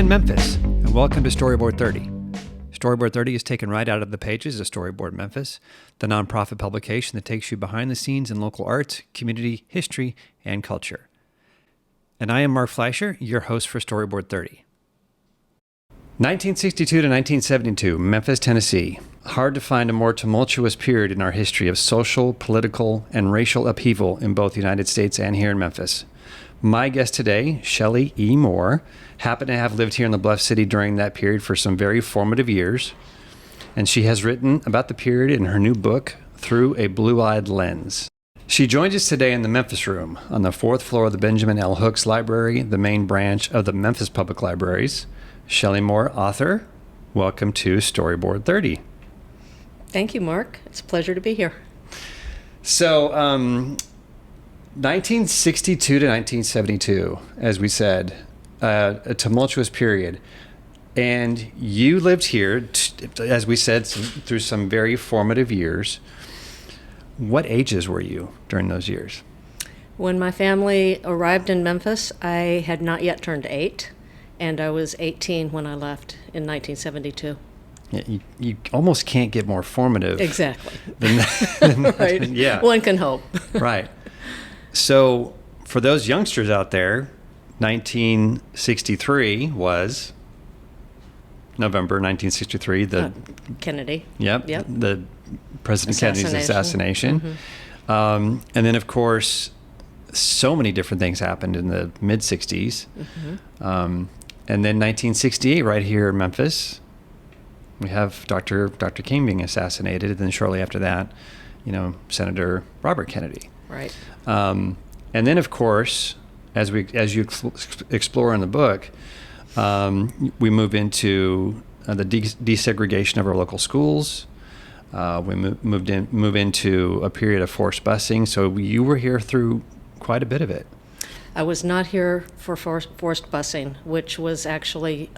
in Memphis, and welcome to Storyboard 30. Storyboard 30 is taken right out of the pages of Storyboard Memphis, the nonprofit publication that takes you behind the scenes in local arts, community, history, and culture. And I am Mark Fleischer, your host for Storyboard 30. 1962 to 1972, Memphis, Tennessee. Hard to find a more tumultuous period in our history of social, political, and racial upheaval in both the United States and here in Memphis. My guest today, Shelley E. happened to have lived here in the Bluff City during that period for some very formative years, and she has written about the period in her new book, Through a Blue-Eyed Lens. She joins us today in the Memphis Room on the 4th floor of the Benjamin L. Hooks Library, the main branch of the Memphis Public Libraries. Shelley Moore, author, welcome to Storyboard 30. Thank you, Mark. It's a pleasure to be here. So, 1962 to 1972, as we said, a tumultuous period. And you lived here, as we said, through some very formative years. What ages were you during those years? When my family arrived in Memphis, I had not yet turned 8, and I was 18 when I left in 1972. Yeah, you almost can't get more formative. Exactly. Right. Yeah. One can hope. Right. So for those youngsters out there, 1963 was November 1963. Kennedy. Yep. The President Kennedy's assassination. Mm-hmm. And then, of course, so many different things happened in the mid-'60s. Mm-hmm. And then 1968, right here in Memphis, we have Dr. King being assassinated. And then shortly after that, Senator Robert Kennedy. Right. And then, of course, as you explore in the book, we move into the desegregation of our local schools. We move into a period of forced busing. So you were here through quite a bit of it. I was not here for forced busing, which was actually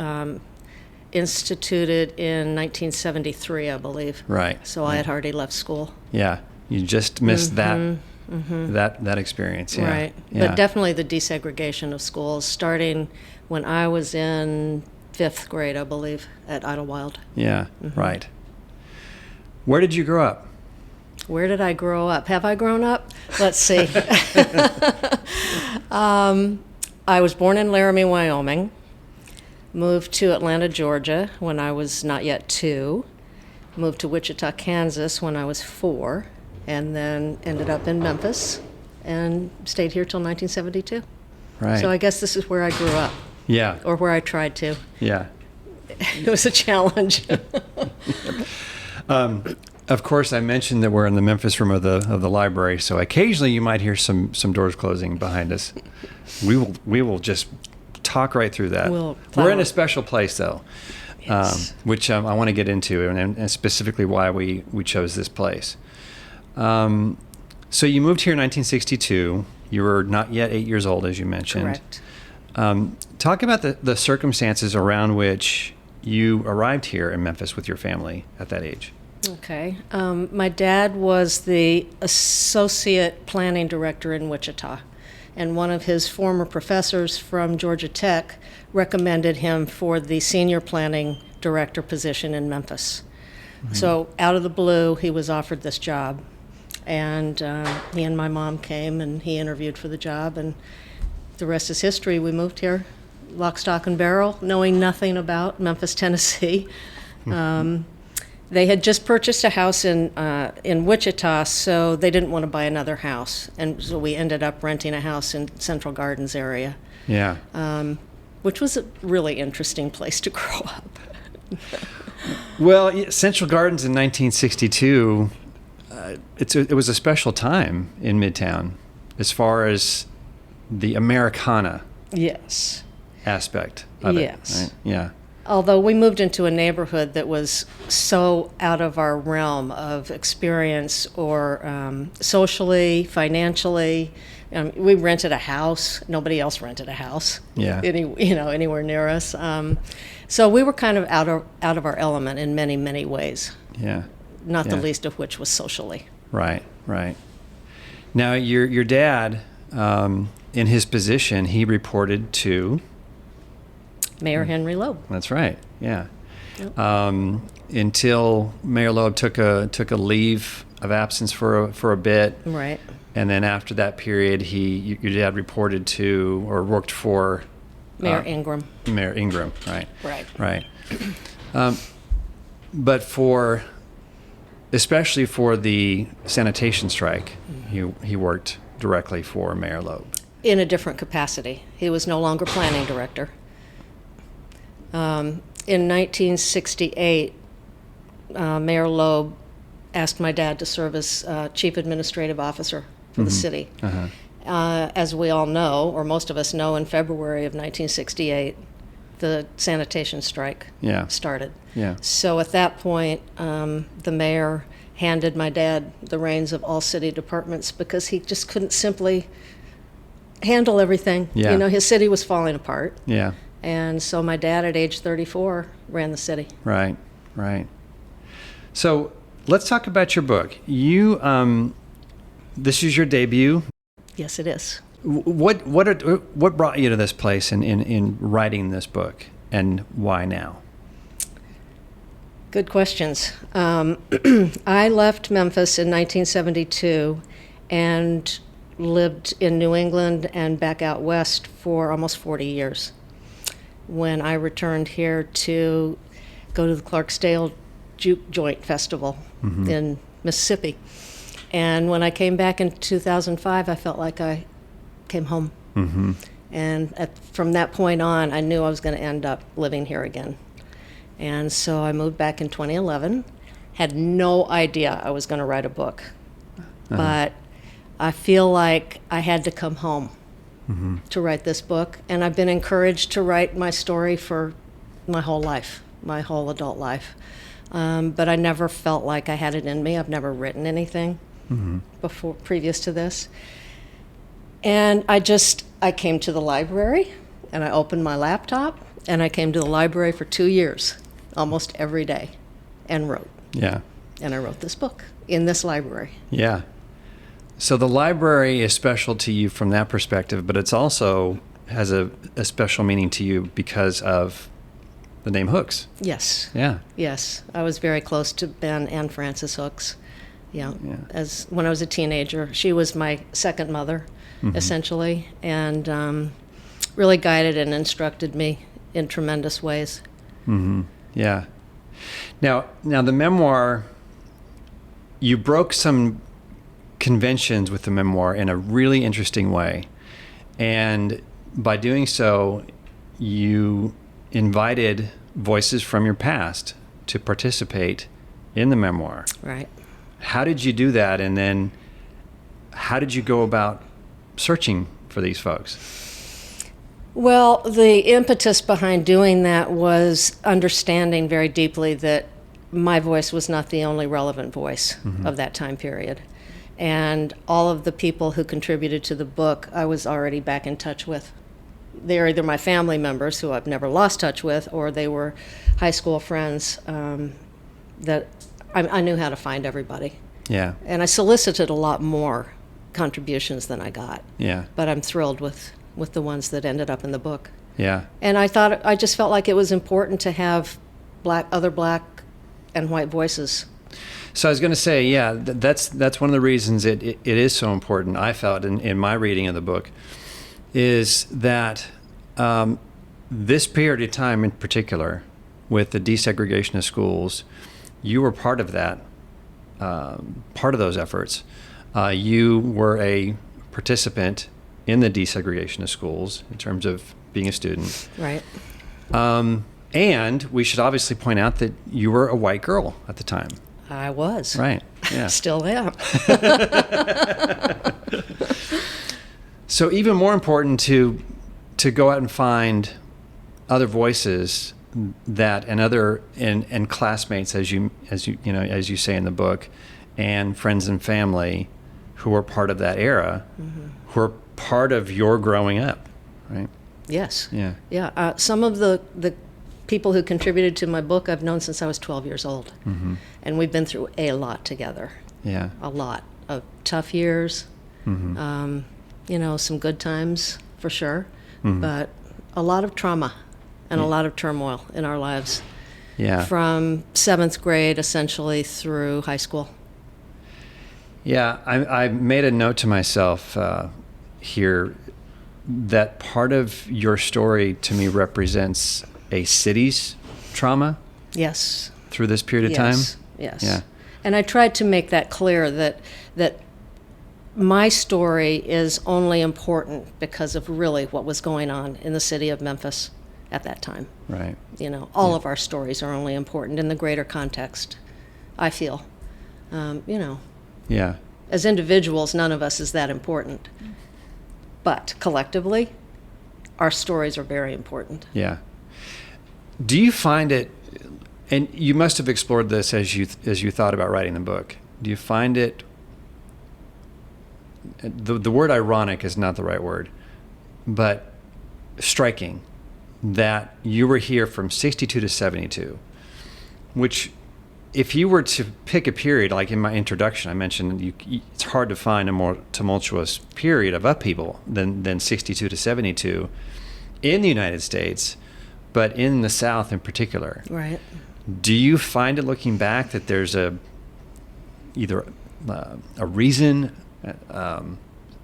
instituted in 1973, I believe. Right. So I had already left school. Yeah. You just missed that experience. Yeah. Right. Yeah. But definitely the desegregation of schools, starting when I was in 5th grade, I believe, at Idlewild. Yeah. Mm-hmm. Right. Where did you grow up? Where did I grow up? Have I grown up? Let's see. I was born in Laramie, Wyoming. Moved to Atlanta, Georgia when I was not yet 2. Moved to Wichita, Kansas when I was 4. And then ended up in Memphis and stayed here till 1972. Right. So I guess this is where I grew up. Yeah. Or where I tried to. Yeah. It was a challenge. Of course, I mentioned that we're in the Memphis Room of the library, so occasionally you might hear some doors closing behind us. We will just talk right through that. We're in a special place, though, yes. Which I want to get into, and specifically why we chose this place. So you moved here in 1962. You were not yet 8 years old, as you mentioned. Correct. Talk about the circumstances around which you arrived here in Memphis with your family at that age. Okay. My dad was the associate planning director in Wichita, and one of his former professors from Georgia Tech recommended him for the senior planning director position in Memphis. Mm-hmm. So out of the blue, he was offered this job. And he and my mom came, and he interviewed for the job, and the rest is history. We moved here, lock, stock, and barrel, knowing nothing about Memphis, Tennessee. They had just purchased a house in Wichita, so they didn't want to buy another house, and so we ended up renting a house in Central Gardens area. Yeah. Which was a really interesting place to grow up. Well, Central Gardens in 1962. It was a special time in Midtown as far as the Americana aspect of it. Yes. Right? Yeah. Although we moved into a neighborhood that was so out of our realm of experience or socially, financially. We rented a house. Nobody else rented a house. Yeah. Anywhere near us. So we were kind of out of our element in many, many ways. Yeah. Not the least of which was socially. Right. Now, your dad, in his position, he reported to Mayor Henry Loeb. That's right. Yeah. Yep. Until Mayor Loeb took a leave of absence for a bit. Right. And then after that period, your dad reported to or worked for Mayor Ingram. Mayor Ingram, right? Right. Right. But especially for the sanitation strike, he worked directly for Mayor Loeb. In a different capacity. He was no longer planning director. In 1968, Mayor Loeb asked my dad to serve as chief administrative officer for the city. Uh-huh. As we all know, or most of us know, in February of 1968, the sanitation strike started. Yeah. So at that point, the mayor handed my dad the reins of all city departments because he just couldn't simply handle everything. Yeah. You know, his city was falling apart. Yeah. And so my dad, at age 34, ran the city. Right. Right. So let's talk about your book. This is your debut. Yes, it is. What brought you to this place in writing this book, and why now? Good questions. I left Memphis in 1972 and lived in New England and back out west for almost 40 years. When I returned here to go to the Clarksdale Juke Joint Festival in Mississippi. And when I came back in 2005, I felt like I came home. Mm-hmm. And from that point on, I knew I was going to end up living here again. And so I moved back in 2011. Had no idea I was going to write a book. But I feel like I had to come home to write this book. And I've been encouraged to write my story for my whole life, my whole adult life. But I never felt like I had it in me. I've never written anything previous to this. And I came to the library, and I opened my laptop, and I came to the library for 2 years, almost every day, and wrote. Yeah. And I wrote this book in this library. Yeah. So the library is special to you from that perspective, but it's also has a special meaning to you because of the name Hooks. Yes. Yeah. Yes. I was very close to Ben and Frances Hooks. Yeah. As when I was a teenager, she was my second mother, essentially, and really guided and instructed me in tremendous ways. Mm-hmm. Yeah. Now the memoir, you broke some conventions with the memoir in a really interesting way, and by doing so, you invited voices from your past to participate in the memoir. Right. How did you do that, and then how did you go about searching for these folks? Well, the impetus behind doing that was understanding very deeply that my voice was not the only relevant voice of that time period. And all of the people who contributed to the book, I was already back in touch with. They're either my family members, who I've never lost touch with, or they were high school friends that I knew how to find everybody. Yeah. And I solicited a lot more contributions than I got. Yeah. But I'm thrilled with the ones that ended up in the book. Yeah. And I just felt like it was important to have other black and white voices. So I was going to say, yeah, that's one of the reasons it is so important, I felt, in my reading of the book, is that this period of time in particular, with the desegregation of schools, you were part of that, part of those efforts. You were a participant in the desegregation of schools in terms of being a student. Right. And we should obviously point out that you were a white girl at the time. I was. Right. Yeah. Still am. So even more important to go out and find other voices that and classmates, as you say in the book, and friends and family who were part of that era, who were part of your growing up, right? Yes. Yeah. Yeah. Some of the people who contributed to my book I've known since I was 12 years old. And we've been through a lot together. Yeah. A lot of tough years, some good times for sure, but a lot of trauma and a lot of turmoil in our lives. Yeah. From 7th grade, essentially, through high school. Yeah, I made a note to myself here that part of your story to me represents a city's trauma. Yes. Through this period of time. Yes. Yeah. And I tried to make that clear that my story is only important because of really what was going on in the city of Memphis at that time. Right. All of our stories are only important in the greater context, I feel. Yeah. As individuals, none of us is that important. But collectively, our stories are very important. Yeah. Do you find it, and you must have explored this as you thought about writing the book, do you find it, the word ironic is not the right word, but striking that you were here from 62 to 72, which if you were to pick a period, like in my introduction, I mentioned it's hard to find a more tumultuous period of upheaval than 62 to 72 in the United States, but in the South in particular. Right. Do you find it, looking back, that there's either a reason,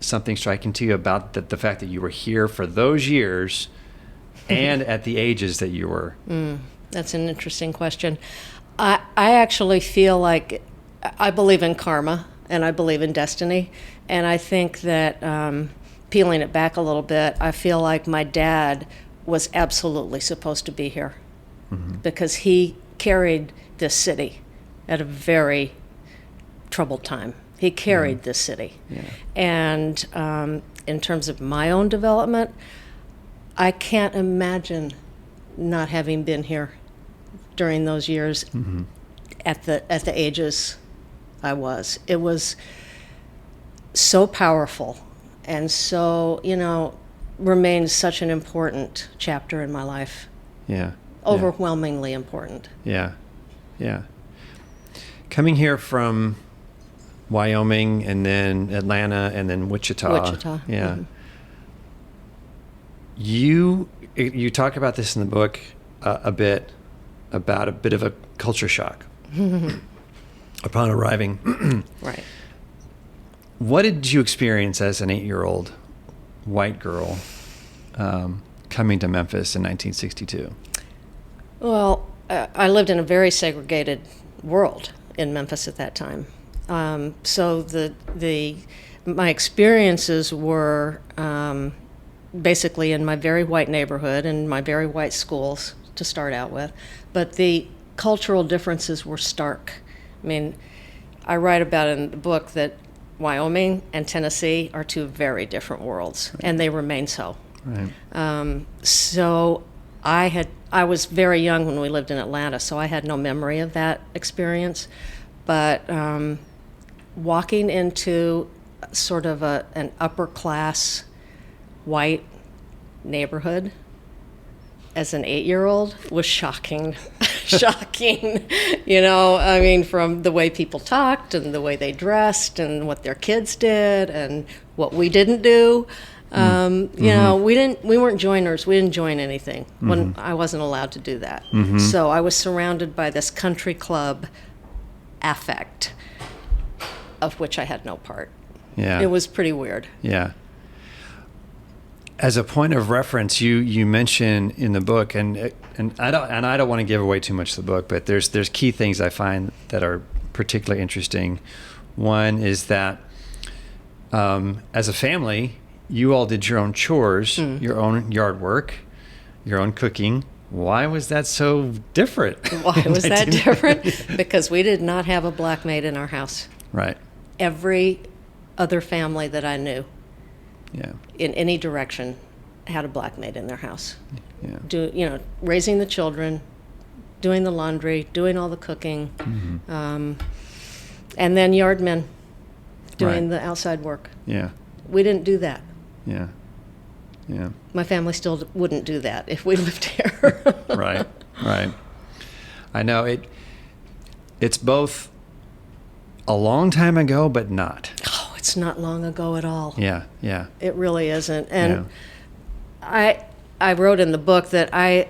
something striking to you about the fact that you were here for those years and at the ages that you were? That's an interesting question. I actually feel like I believe in karma and I believe in destiny. And I think that peeling it back a little bit, I feel like my dad was absolutely supposed to be here because he carried this city at a very troubled time. He carried this city. Yeah. And in terms of my own development, I can't imagine not having been here during those years at the ages I was. It was so powerful and so, remains such an important chapter in my life. Yeah. Overwhelmingly important. Yeah. Yeah. Coming here from Wyoming and then Atlanta and then Wichita. Yeah. You talk about this in the book a bit of a culture shock upon arriving. Right. What did you experience as an 8-year-old white girl coming to Memphis in 1962? Well, I lived in a very segregated world in Memphis at that time. So my experiences were basically in my very white neighborhood and my very white schools to start out with, but the cultural differences were stark. I mean, I write about in the book that Wyoming and Tennessee are two very different worlds, and they remain so. Right. So I was very young when we lived in Atlanta, so I had no memory of that experience. But walking into sort of an upper class white neighborhood as an 8-year-old was shocking. Shocking. I mean, from the way people talked and the way they dressed and what their kids did and what we didn't do. We weren't joiners. We didn't join anything when I wasn't allowed to do that. So I was surrounded by this country club affect of which I had no part. Yeah. It was pretty weird. Yeah. As a point of reference, you mention in the book, and I don't want to give away too much of the book, but there's key things I find that are particularly interesting. One is that as a family, you all did your own chores, your own yard work, your own cooking. Why was that so different? Why was that different? Because we did not have a black maid in our house. Right. Every other family that I knew, in any direction, had a black maid in their house. Yeah. Raising the children, doing the laundry, doing all the cooking, and then yard men doing the outside work. Yeah. We didn't do that. Yeah. Yeah. My family still wouldn't do that if we lived here. Right. I know it's both a long time ago, but not. Oh, it's not long ago at all. Yeah. It really isn't. And I wrote in the book that I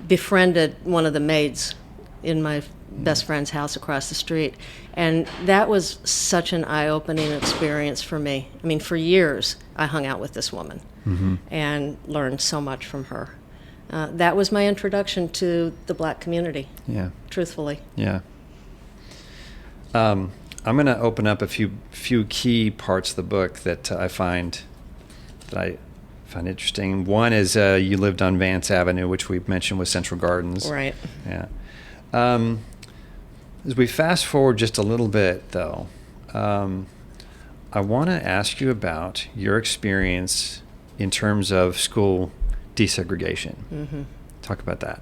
befriended one of the maids in my best friend's house across the street. And that was such an eye-opening experience for me. I mean, for years, I hung out with this woman and learned so much from her. That was my introduction to the black community, truthfully. Yeah. I'm going to open up a few key parts of the book that I find interesting. One is you lived on Vance Avenue, which we mentioned was Central Gardens. Right. Yeah. As we fast forward just a little bit, though, I want to ask you about your experience in terms of school desegregation. Mm-hmm. Talk about that.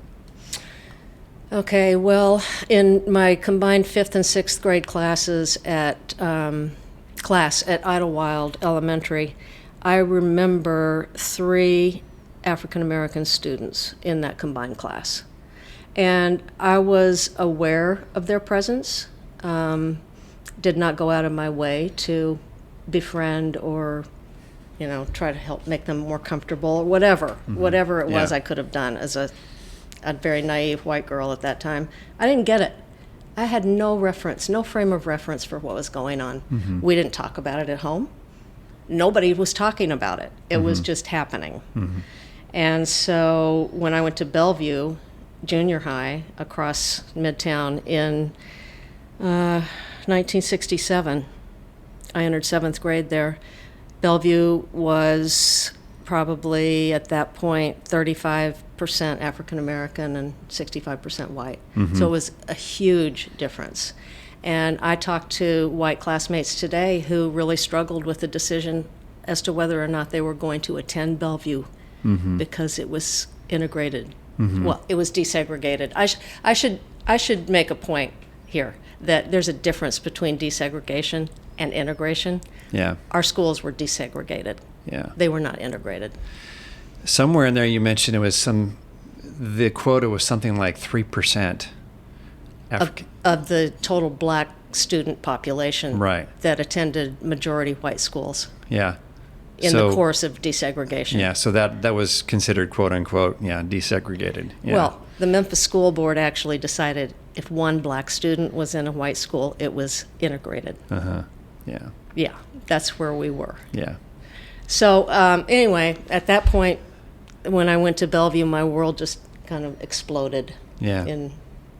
Okay, well, in my combined 5th and 6th grade classes at Idlewild Elementary, I remember 3 African American students in that combined class. And I was aware of their presence, did not go out of my way to befriend or, try to help make them more comfortable or whatever it was I could have done as a very naive white girl at that time. I didn't get it. I had no frame of reference for what was going on. Mm-hmm. We didn't talk about it at home. Nobody was talking about it. It was just happening. Mm-hmm. And so when I went to Bellevue Junior High across Midtown in 1967, I entered 7th grade there. Bellevue was probably at that point 35% African American and 65% white. Mm-hmm. So it was a huge difference. And I talked to white classmates today who really struggled with the decision as to whether or not they were going to attend Bellevue because it was integrated. Mm-hmm. Well, it was desegregated. I should make a point here that there's a difference between desegregation and integration. Yeah. Our schools were desegregated. Yeah. They were not integrated. Somewhere in there you mentioned the quota was something like 3% of the total black student population that attended majority white schools. Yeah. In the course of desegregation. Yeah, so that was considered quote unquote, desegregated. Yeah. Well, the Memphis School Board actually decided if one black student was in a white school, it was integrated. Uh-huh. Yeah. Yeah, that's where we were. Yeah. So anyway, at that point, when I went to Bellevue, my world just kind of exploded in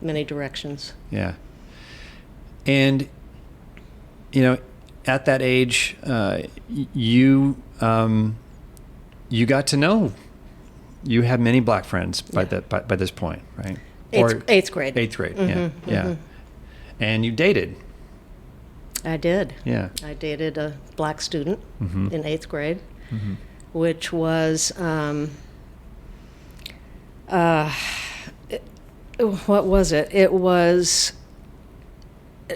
many directions. Yeah. And, at that age, you got to know, you had many black friends by this point, right? Eighth grade. 8th grade, yeah. And you dated. I did. Yeah. I dated a black student in 8th grade, which was, what was it? It was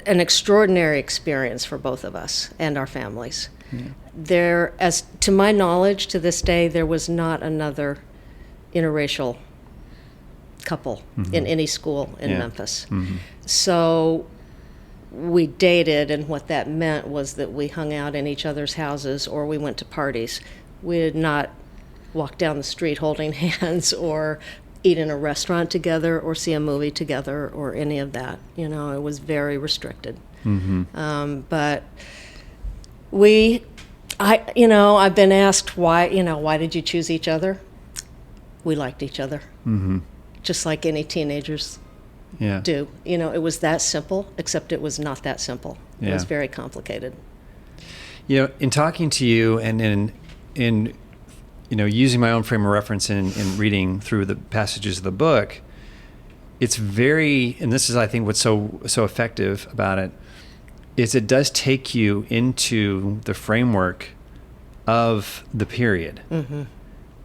an extraordinary experience for both of us and our families. Yeah. There, as to my knowledge, to this day, there was not another interracial couple in any school in Memphis. Mm-hmm. So we dated, and what that meant was that we hung out in each other's houses or we went to parties. We did not walk down the street holding hands or eat in a restaurant together or see a movie together or any of that. It was very restricted. Mm-hmm. But I've been asked why did you choose each other? We liked each other. Mm-hmm. Just like any teenagers do. It was that simple, except it was not that simple. It was very complicated. In talking to you and in using my own frame of reference in reading through the passages of the book, it's very, and this is, I think, what's so effective about it, is it does take you into the framework of the period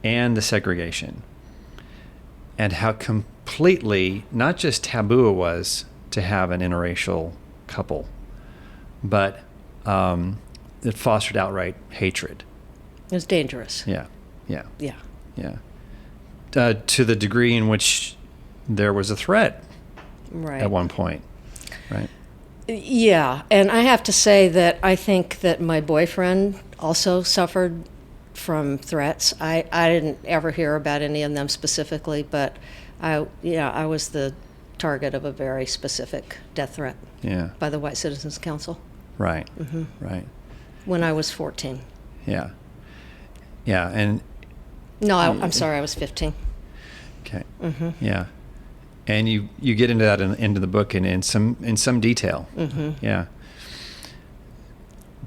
and the segregation and how completely, not just taboo it was to have an interracial couple, but it fostered outright hatred. It was dangerous. Yeah. To the degree in which there was a threat at one point, right? Yeah, and I have to say that I think that my boyfriend also suffered from threats. I didn't ever hear about any of them specifically, but I was the target of a very specific death threat by the White Citizens Council. Right. Right. When I was 14. Yeah. Yeah. And no, I'm sorry, I was 15. okay. Yeah. And you get into that into the book in some detail. Yeah.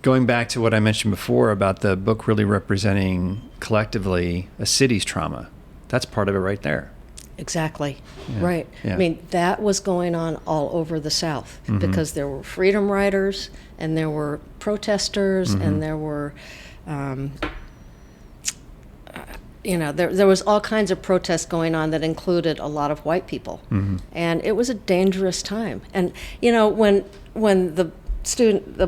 Going back to what I mentioned before about the book really representing collectively a city's trauma, that's part of it right there. Exactly. Yeah. Right. Yeah. I mean, that was going on all over the South because there were freedom riders and there were protesters and there were, there was all kinds of protests going on that included a lot of white people. And it was a dangerous time. And, when the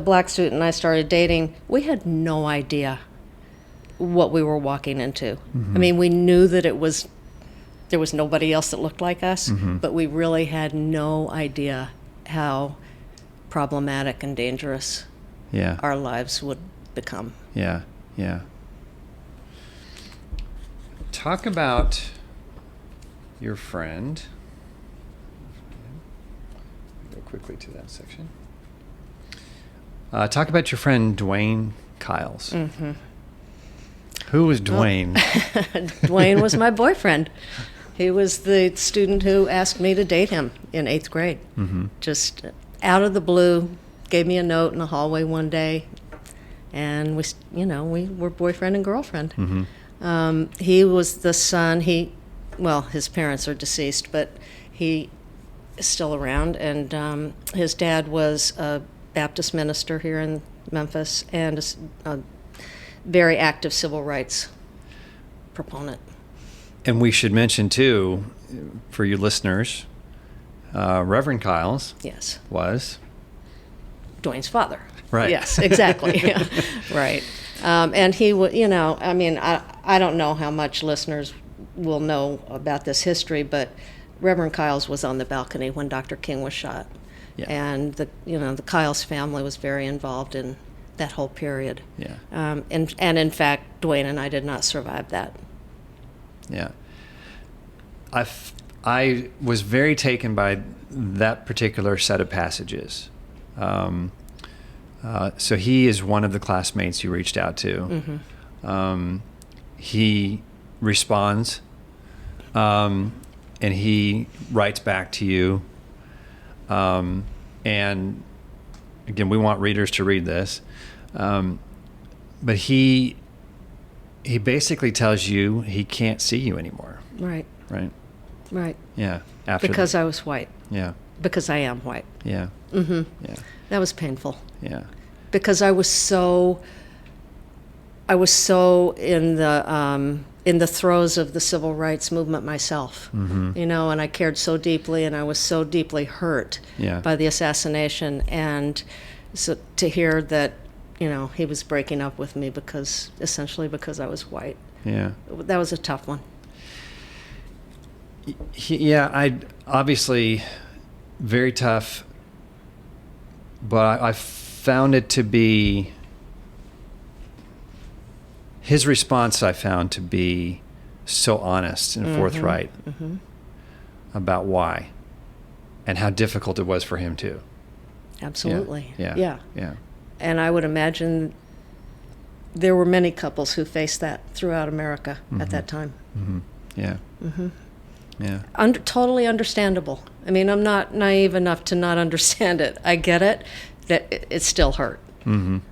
black student and I started dating, we had no idea what we were walking into. I mean, we knew that there was nobody else that looked like us, but we really had no idea how problematic and dangerous our lives would become. Yeah, yeah. Talk about your friend. Go quickly to that section. Talk about your friend Dwayne Kiles. Who was Dwayne? Dwayne was my boyfriend. He was the student who asked me to date him in 8th grade. Just out of the blue, gave me a note in the hallway one day, and we were boyfriend and girlfriend. He was the son. His parents are deceased, but he is still around, and his dad was a Baptist minister here in Memphis and a very active civil rights proponent. And we should mention, too, for you listeners, Reverend Kiles was Dwayne's father. Right. Yes, exactly. Right. And he would, I don't know how much listeners will know about this history, but Reverend Kiles was on the balcony when Dr. King was shot. Yeah. And the Kiles family was very involved in that whole period. Yeah. And in fact, Dwayne and I did not survive that. Yeah. I was very taken by that particular set of passages. So he is one of the classmates you reached out to. He responds, and he writes back to you. And again, we want readers to read this. But he basically tells you he can't see you anymore. Right. Right. Right. Yeah. Because I was white. Yeah. Because I am white. Yeah. Yeah. That was painful. Yeah. Because I was so in the throes of the civil rights movement myself, and I cared so deeply, and I was so deeply hurt by the assassination, and so to hear that, he was breaking up with me essentially because I was white. Yeah. That was a tough one. I obviously very tough, but I found it to be his response. I found to be so honest and forthright about why and how difficult it was for him too. Absolutely. Yeah. And I would imagine there were many couples who faced that throughout America at that time. Yeah. Yeah. Totally understandable. I mean, I'm not naive enough to not understand it. I get it, that it still hurt. Because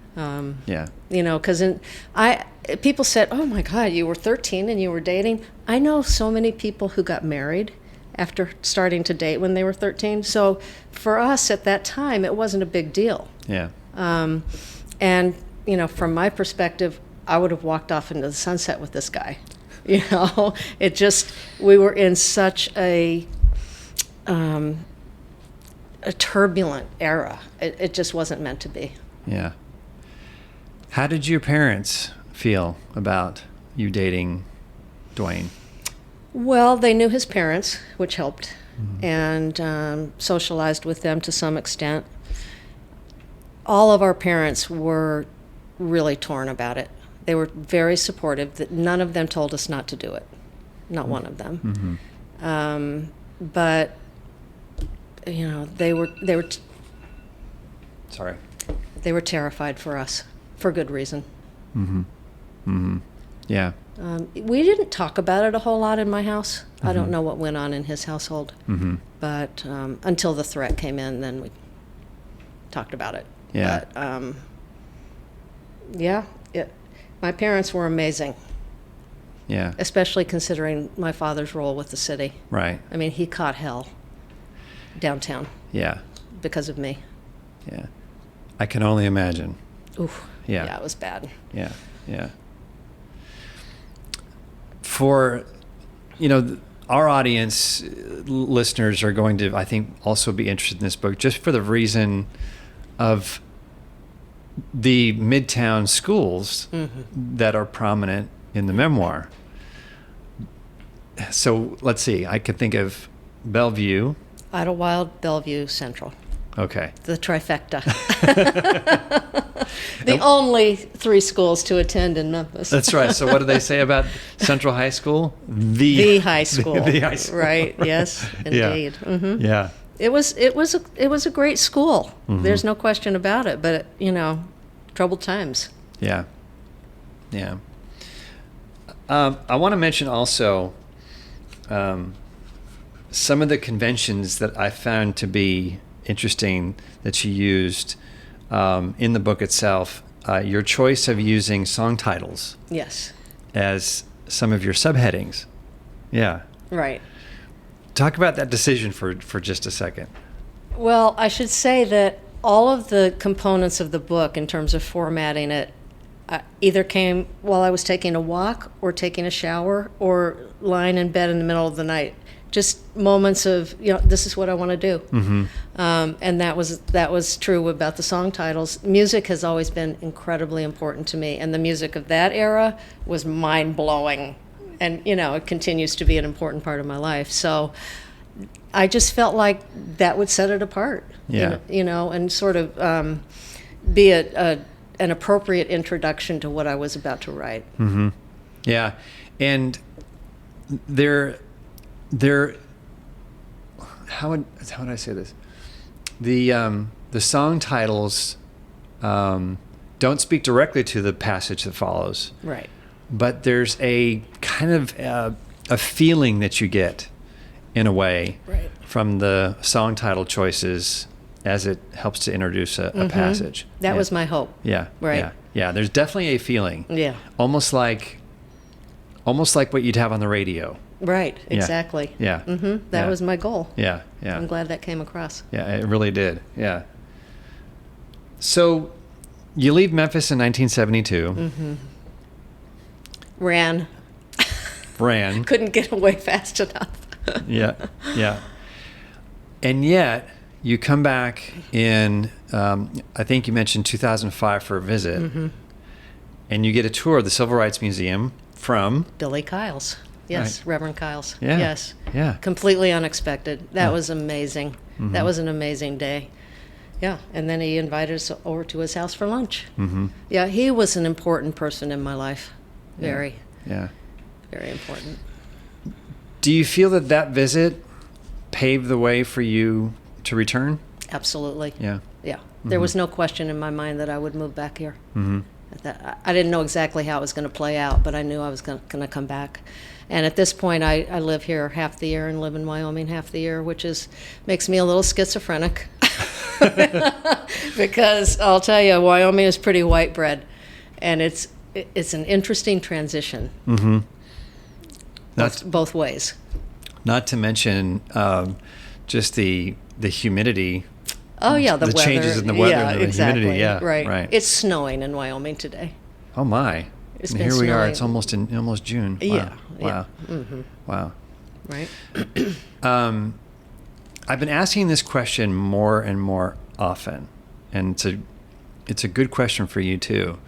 people said, "Oh my God, you were 13 and you were dating." I know so many people who got married after starting to date when they were 13. So for us at that time, it wasn't a big deal. Yeah. And from my perspective, I would have walked off into the sunset with this guy. We were in such a turbulent era. It just wasn't meant to be. Yeah. How did your parents feel about you dating Dwayne? Well, they knew his parents, which helped, and socialized with them to some extent. All of our parents were really torn about it. They were very supportive. That none of them told us not to do it. Not one of them. But they were Sorry. they were terrified for us for good reason. Yeah. We didn't talk about it a whole lot in my house. I don't know what went on in his household, but until the threat came in, then we talked about it. Yeah. But, my parents were amazing, Yeah. especially considering my father's role with the city. Right. I mean, he caught hell downtown Yeah. because of me. Yeah. I can only imagine. Oof. Yeah. Yeah, it was bad. Yeah. Yeah. For, our audience, listeners are going to, I think, also be interested in this book just for the reason of the Midtown schools that are prominent in the memoir. So let's see. I could think of Bellevue. Idlewild, Bellevue, Central. Okay. The trifecta. The only 3 schools to attend in Memphis. That's right. So what do they say about Central High School? The high school. The high school. Right. Yes, indeed. Yeah. Yeah. It was a great school. There's no question about it. But troubled times. Yeah. Yeah. I want to mention also some of the conventions that I found to be interesting that she used in the book itself. Your choice of using song titles Yes. as some of your subheadings. Yeah. Right. Talk about that decision for just a second. Well, I should say that all of the components of the book, in terms of formatting it, either came while I was taking a walk or taking a shower or lying in bed in the middle of the night. Just moments of, this is what I want to do. And that was true about the song titles. Music has always been incredibly important to me, and the music of that era was mind-blowing. And, it continues to be an important part of my life. So I just felt like that would set it apart, Yeah. And sort of be an appropriate introduction to what I was about to write. Yeah. And how would I say this? The song titles don't speak directly to the passage that follows. Right. But there's a kind of a feeling that you get, in a way, Right. from the song title choices as it helps to introduce a passage. That was my hope. Yeah. Right. Yeah. Yeah. There's definitely a feeling. Yeah. Almost like what you'd have on the radio. Right. Exactly. Yeah. That was my goal. Yeah. Yeah. I'm glad that came across. Yeah, it really did. Yeah. So you leave Memphis in 1972. Ran. Couldn't get away fast enough. Yeah. Yeah. And yet you come back in, I think you mentioned 2005 for a visit. And you get a tour of the Civil Rights Museum from Billy Kyles. Yes, Right. Reverend Kyles. Yeah. Yes. Yeah. Completely unexpected. That was amazing. That was an amazing day. Yeah, and then he invited us over to his house for lunch. Yeah, he was an important person in my life. Very, Yeah. very important. Do you feel that visit paved the way for you to return? Absolutely. Yeah. Yeah. There was no question in my mind that I would move back here. I didn't know exactly how it was going to play out, but I knew I was going to come back. And at this point, I live here half the year and live in Wyoming half the year, which makes me a little schizophrenic. Because I'll tell you, Wyoming is pretty white bread, and it's an interesting transition. Both ways. Not to mention just the humidity. Oh yeah, the weather. Changes in the weather and the exactly. humidity. Yeah, right. It's snowing in Wyoming today. Oh my! It's And been here we are. snowing. It's almost June. Wow. Yeah. Wow. Wow. Right. I've been asking this question more and more often, and it's a good question for you too.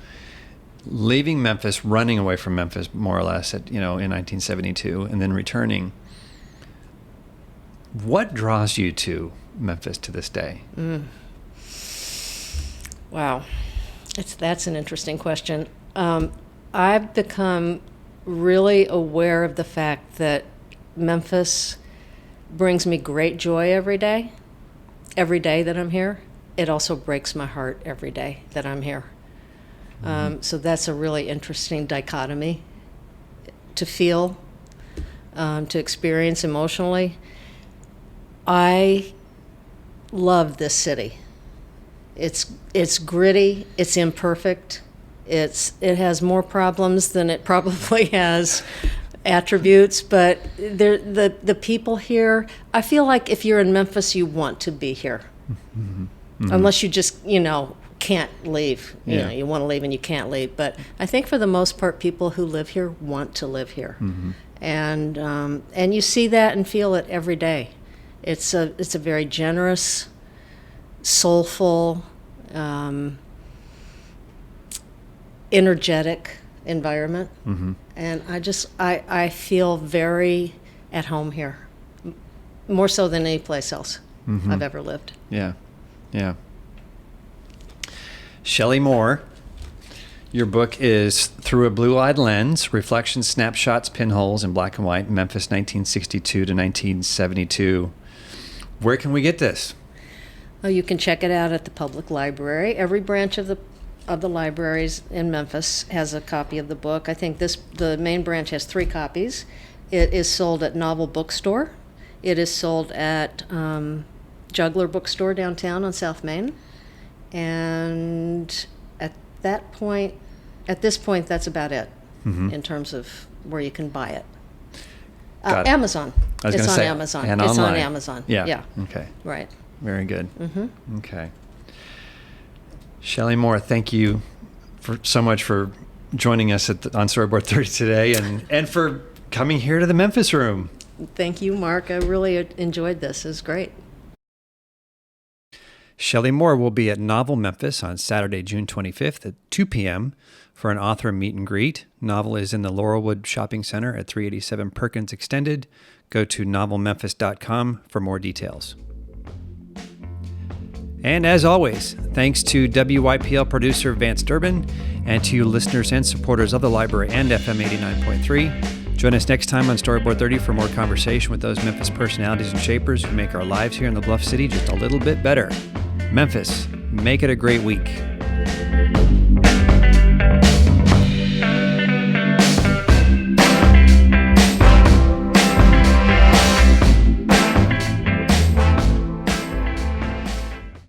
Leaving Memphis, running away from Memphis, more or less, in 1972, and then returning. What draws you to Memphis to this day? Wow, that's an interesting question. I've become really aware of the fact that Memphis brings me great joy every day that I'm here. It also breaks my heart every day that I'm here. So that's a really interesting dichotomy to feel, to experience emotionally. I love this city. It's gritty, it's imperfect, it has more problems than it probably has attributes, but the people here, I feel like if you're in Memphis, you want to be here. Unless you just, can't leave. You want to leave and you can't leave. But I think for the most part, people who live here want to live here. And you see that and feel it every day. It's a very generous, soulful, energetic environment. And I feel very at home here, more so than any place else I've ever lived. Yeah. Shelley Moore, your book is Through a Blue-Eyed Lens, Reflections, Snapshots, Pinholes in Black and White, Memphis 1962 to 1972. Where can we get this? Oh, you can check it out at the public library. Every branch of the libraries in Memphis has a copy of the book. I think the main branch has 3 copies. It is sold at Novel Bookstore. It is sold at Juggler Bookstore downtown on South Main. And at this point, that's about it in terms of where you can buy it. Amazon. It's on Amazon. And it's online. on Amazon. Yeah. Okay. Right. Very good. Okay. Shelley Moore, thank you so much for joining us on Storyboard 30 today and for coming here to the Memphis Room. Thank you, Mark. I really enjoyed this. It was great. Shelley Moore will be at Novel Memphis on Saturday, June 25th at 2 p.m. for an author meet and greet. Novel is in the Laurelwood Shopping Center at 387 Perkins Extended. Go to novelmemphis.com for more details. And as always, thanks to WYPL producer Vance Durbin and to you listeners and supporters of the library and FM 89.3. Join us next time on Storyboard 30 for more conversation with those Memphis personalities and shapers who make our lives here in the Bluff City just a little bit better. Memphis, make it a great week.